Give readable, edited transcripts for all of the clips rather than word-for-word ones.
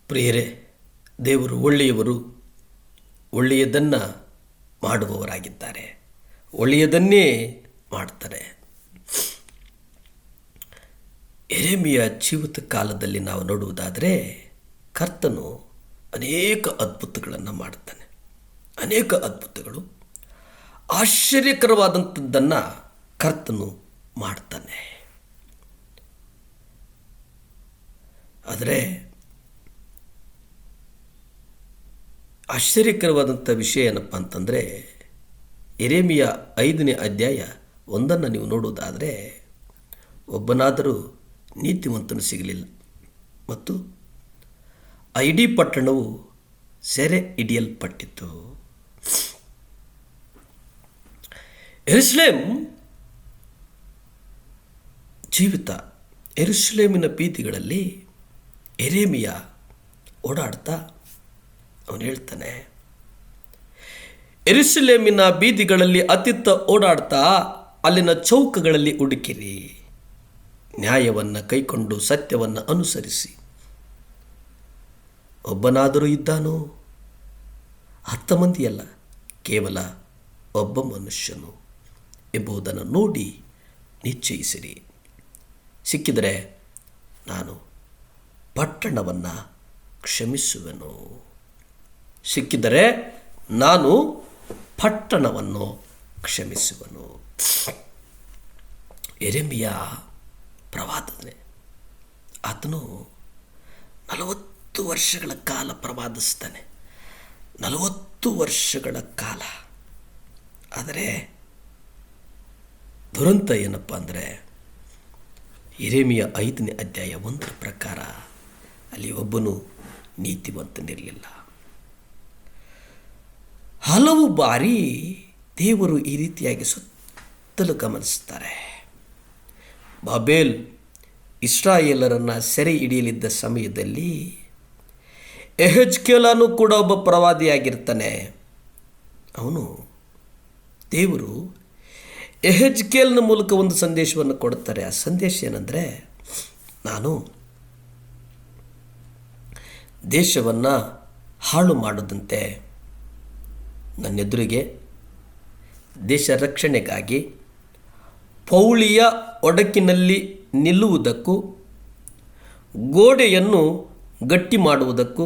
ಪ್ರಿಯರೇ, ದೇವರು ಒಳ್ಳೆಯವರು, ಒಳ್ಳೆಯದನ್ನು ಮಾಡುವವರಾಗಿದ್ದಾರೆ, ಒಳ್ಳೆಯದನ್ನೇ ಮಾಡ್ತಾರೆ. ಯೆರೆಮೀಯ ಜೀವಿತ ಕಾಲದಲ್ಲಿ ನಾವು ನೋಡುವುದಾದರೆ ಕರ್ತನು ಅನೇಕ ಅದ್ಭುತಗಳನ್ನು ಮಾಡುತ್ತಾನೆ. ಅನೇಕ ಅದ್ಭುತಗಳು, ಆಶ್ಚರ್ಯಕರವಾದಂಥದ್ದನ್ನು ಕರ್ತನು ಮಾಡ್ತಾನೆ. ಆದರೆ ಆಶ್ಚರ್ಯಕರವಾದಂಥ ವಿಷಯ ಏನಪ್ಪ ಅಂತಂದರೆ, ಯೆರೆಮೀಯ 5ನೇ ಅಧ್ಯಾಯ 1 ನೀವು ನೋಡುವುದಾದರೆ, ಒಬ್ಬನಾದರೂ ನೀತಿವಂತನು ಸಿಗಲಿಲ್ಲ ಮತ್ತು ಆ ಇಡೀ ಪಟ್ಟಣವು ಸೆರೆ ಹಿಡಿಯಲ್ಪಟ್ಟಿತು. ಯೆರೂಸಲೇಮ್ ಜೀವಿತ, ಯೆರೂಸಲೇಮಿನ ಬೀದಿಗಳಲ್ಲಿ ಯೆರೆಮೀಯ ಓಡಾಡ್ತಾ ಅವನು ಹೇಳ್ತಾನೆ, ಯೆರೂಸಲೇಮಿನ ಬೀದಿಗಳಲ್ಲಿ ಅತ್ತಿತ್ತ ಓಡಾಡ್ತಾ ಅಲ್ಲಿನ ಚೌಕಗಳಲ್ಲಿ ಹುಡುಕಿರಿ, ನ್ಯಾಯವನ್ನು ಕೈಕೊಂಡು ಸತ್ಯವನ್ನು ಅನುಸರಿಸಿ. ಒಬ್ಬನಾದರೂ ಇದ್ದಾನೋ? 10 ಮಂದಿಯಲ್ಲ, ಕೇವಲ ಒಬ್ಬ ಮನುಷ್ಯನು ಎಂಬುದನ್ನು ನೋಡಿ ನಿಶ್ಚಯಿಸಿರಿ. ಸಿಕ್ಕಿದರೆ ನಾನು ಪಟ್ಟಣವನ್ನು ಕ್ಷಮಿಸುವೆನು. ಸಿಕ್ಕಿದರೆ ನಾನು ಪಟ್ಟಣವನ್ನು ಕ್ಷಮಿಸುವನು. ಯೆರೆಮೀಯ ಪ್ರವಾದನೆ, ಆತನು 40 ವರ್ಷಗಳ ಕಾಲ ಪ್ರವಾದಿಸ್ತಾನೆ. 40 ವರ್ಷಗಳ ಕಾಲ. ಆದರೆ ದುರಂತ ಏನಪ್ಪ ಅಂದರೆ, ಯೆರೆಮೀಯ 5ನೇ ಅಧ್ಯಾಯ 1 ಪ್ರಕಾರ ಅಲ್ಲಿ ಒಬ್ಬನು ನೀತಿವಂತನಿರಲಿಲ್ಲ. ಹಲವು ಬಾರಿ ದೇವರು ಈ ರೀತಿಯಾಗಿ ಸುತ್ತಲೂ ಗಮನಿಸ್ತಾರೆ. ಬಾಬೇಲ್ ಇಸ್ರಾಯೇಲರನ್ನು ಸೆರೆ ಹಿಡಿಯಲಿದ್ದ ಸಮಯದಲ್ಲಿ ಯೆಹೆಜ್ಕೇಲನು ಕೂಡ ಒಬ್ಬ ಪ್ರವಾದಿಯಾಗಿರ್ತಾನೆ. ದೇವರು ಯೆಹೆಜ್ಕೇಲನ ಮೂಲಕ ಒಂದು ಸಂದೇಶವನ್ನು ಕೊಡುತ್ತಾರೆ. ಆ ಸಂದೇಶ ಏನಂದರೆ, ನಾನು ದೇಶವನ್ನು ಹಾಳು ಮಾಡದಂತೆ ನನ್ನೆದುರಿಗೆ ದೇಶ ರಕ್ಷಣೆಗಾಗಿ ಪೌಳಿಯ ಒಡಕಿನಲ್ಲಿ ನಿಲ್ಲುವುದಕ್ಕೂ ಗೋಡೆಯನ್ನು ಗಟ್ಟಿ ಮಾಡುವುದಕ್ಕೂ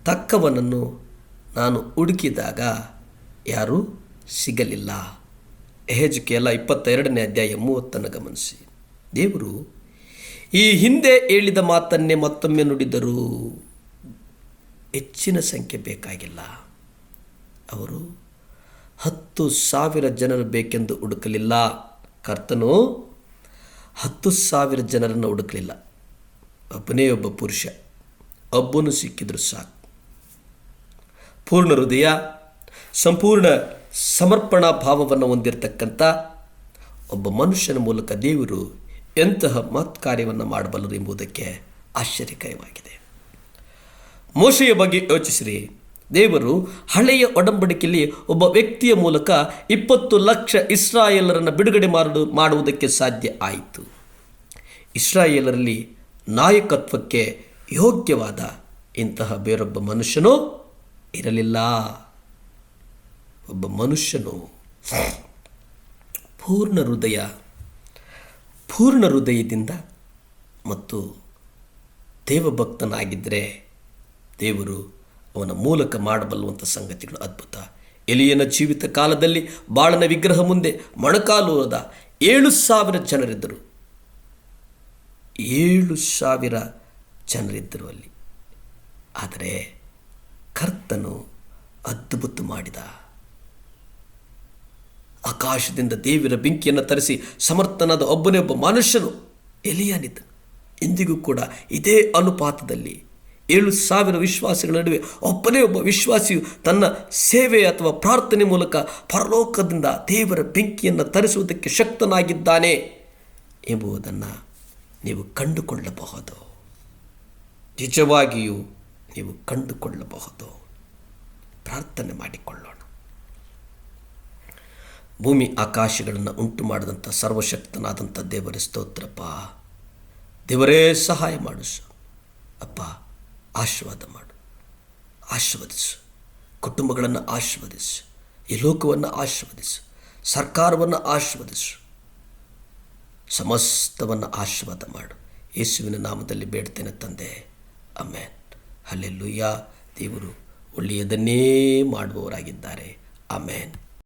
ತಕ್ಕವನನ್ನು ನಾನು ಹುಡುಕಿದಾಗ ಯಾರೂ ಸಿಗಲಿಲ್ಲ. ಯೆಹೆಜ್ಕೇಲ 22ನೇ ಅಧ್ಯಾಯ 30 ಗಮನಿಸಿ. ದೇವರು ಈ ಹಿಂದೆ ಹೇಳಿದ ಮಾತನ್ನೇ ಮತ್ತೊಮ್ಮೆ ನುಡಿದರು. ಹೆಚ್ಚಿನ ಸಂಖ್ಯೆ ಬೇಕಾಗಿಲ್ಲ. ಅವರು 10,000 ಜನರು ಬೇಕೆಂದು ಹುಡುಕಲಿಲ್ಲ. ಕರ್ತನು 10,000 ಜನರನ್ನು ಹುಡುಕಲಿಲ್ಲ. ಒಬ್ಬನೇ ಒಬ್ಬ ಪುರುಷ, ಒಬ್ಬನು ಸಿಕ್ಕಿದ್ರು ಸಾಕು. ಪೂರ್ಣ ಹೃದಯ, ಸಂಪೂರ್ಣ ಸಮರ್ಪಣಾ ಭಾವವನ್ನು ಹೊಂದಿರತಕ್ಕಂಥ ಒಬ್ಬ ಮನುಷ್ಯನ ಮೂಲಕ ದೇವರು ಎಂತಹ ಮಹತ್ಕಾರ್ಯವನ್ನು ಮಾಡಬಲ್ಲರು ಎಂಬುದಕ್ಕೆ ಆಶ್ಚರ್ಯಕರವಾಗಿದೆ. ಮೋಶೆಯ ಬಗ್ಗೆ ಯೋಚಿಸಿರಿ. ದೇವರು ಹಳೆಯ ಒಡಂಬಡಿಕೆಯಲ್ಲಿ ಒಬ್ಬ ವ್ಯಕ್ತಿಯ ಮೂಲಕ 20 ಲಕ್ಷ ಇಸ್ರಾಯೇಲರನ್ನು ಬಿಡುಗಡೆ ಮಾಡುವುದಕ್ಕೆ ಸಾಧ್ಯ ಆಯಿತು. ಇಸ್ರಾಯೇಲರಲ್ಲಿ ನಾಯಕತ್ವಕ್ಕೆ ಯೋಗ್ಯವಾದ ಇಂತಹ ಬೇರೊಬ್ಬ ಮನುಷ್ಯನೂ ಇರಲಿಲ್ಲ. ಒಬ್ಬ ಮನುಷ್ಯನು ಪೂರ್ಣ ಹೃದಯದಿಂದ ಮತ್ತು ದೇವಭಕ್ತನಾಗಿದ್ದರೆ ದೇವರು ಅವನ ಮೂಲಕ ಮಾಡಬಲ್ಲುವಂಥ ಸಂಗತಿಗಳು ಅದ್ಭುತ. ಎಲಿಯನ ಜೀವಿತ ಕಾಲದಲ್ಲಿ ಬಾಳನ ವಿಗ್ರಹ ಮುಂದೆ ಮೊಣಕಾಲೂರದ 7,000 ಜನರಿದ್ದರು. 7,000 ಜನರಿದ್ದರು ಅಲ್ಲಿ. ಆದರೆ ಕರ್ತನು ಅದ್ಭುತ ಮಾಡಿದ. ಆಕಾಶದಿಂದ ದೇವರ ಬೆಂಕಿಯನ್ನು ತರಿಸಿ ಸಮರ್ಥನಾದ ಒಬ್ಬನೇ ಒಬ್ಬ ಮನುಷ್ಯನು ಎಲಿಯನಿದ್ದ. ಇಂದಿಗೂ ಕೂಡ ಇದೇ ಅನುಪಾತದಲ್ಲಿ 7,000 ವಿಶ್ವಾಸಿಗಳ ನಡುವೆ ಒಬ್ಬನೇ ಒಬ್ಬ ವಿಶ್ವಾಸಿಯು ತನ್ನ ಸೇವೆ ಅಥವಾ ಪ್ರಾರ್ಥನೆ ಮೂಲಕ ಪರಲೋಕದಿಂದ ದೇವರ ಬೆಂಕಿಯನ್ನು ತರಿಸುವುದಕ್ಕೆ ಶಕ್ತನಾಗಿದ್ದಾನೆ ಎಂಬುದನ್ನು ನೀವು ಕಂಡುಕೊಳ್ಳಬಹುದು. ನಿಜವಾಗಿಯೂ ನೀವು ಕಂಡುಕೊಳ್ಳಬಹುದು. ಪ್ರಾರ್ಥನೆ ಮಾಡಿಕೊಳ್ಳೋಣ. ಭೂಮಿ ಆಕಾಶಗಳನ್ನು ಉಂಟು ಮಾಡಿದಂಥ ಸರ್ವಶಕ್ತನಾದಂಥ ದೇವರೇ ಸ್ತೋತ್ರಪ್ಪ. ದೇವರೇ ಸಹಾಯ ಮಾಡು ಅಪ್ಪ. ಆಶೀರ್ವಾದ ಮಾಡು, ಆಶೀರ್ವದಿಸು. ಕುಟುಂಬಗಳನ್ನು ಆಶೀರ್ವದಿಸು, ಈ ಲೋಕವನ್ನು ಆಶೀರ್ವದಿಸು, ಸರ್ಕಾರವನ್ನು ಆಶೀರ್ವದಿಸು, ಸಮಸ್ತವನ್ನು ಆಶೀರ್ವಾದ ಮಾಡು. ಯೇಸುವಿನ ನಾಮದಲ್ಲಿ ಬೇಡ್ತೇನೆ ತಂದೆ, ಆಮೆನ್. ಹಲ್ಲೆಲೂಯಾ. ದೇವರು ಒಳ್ಳೆಯದನ್ನೇ ಮಾಡುವವರಾಗಿದ್ದಾರೆ. ಆಮೆನ್.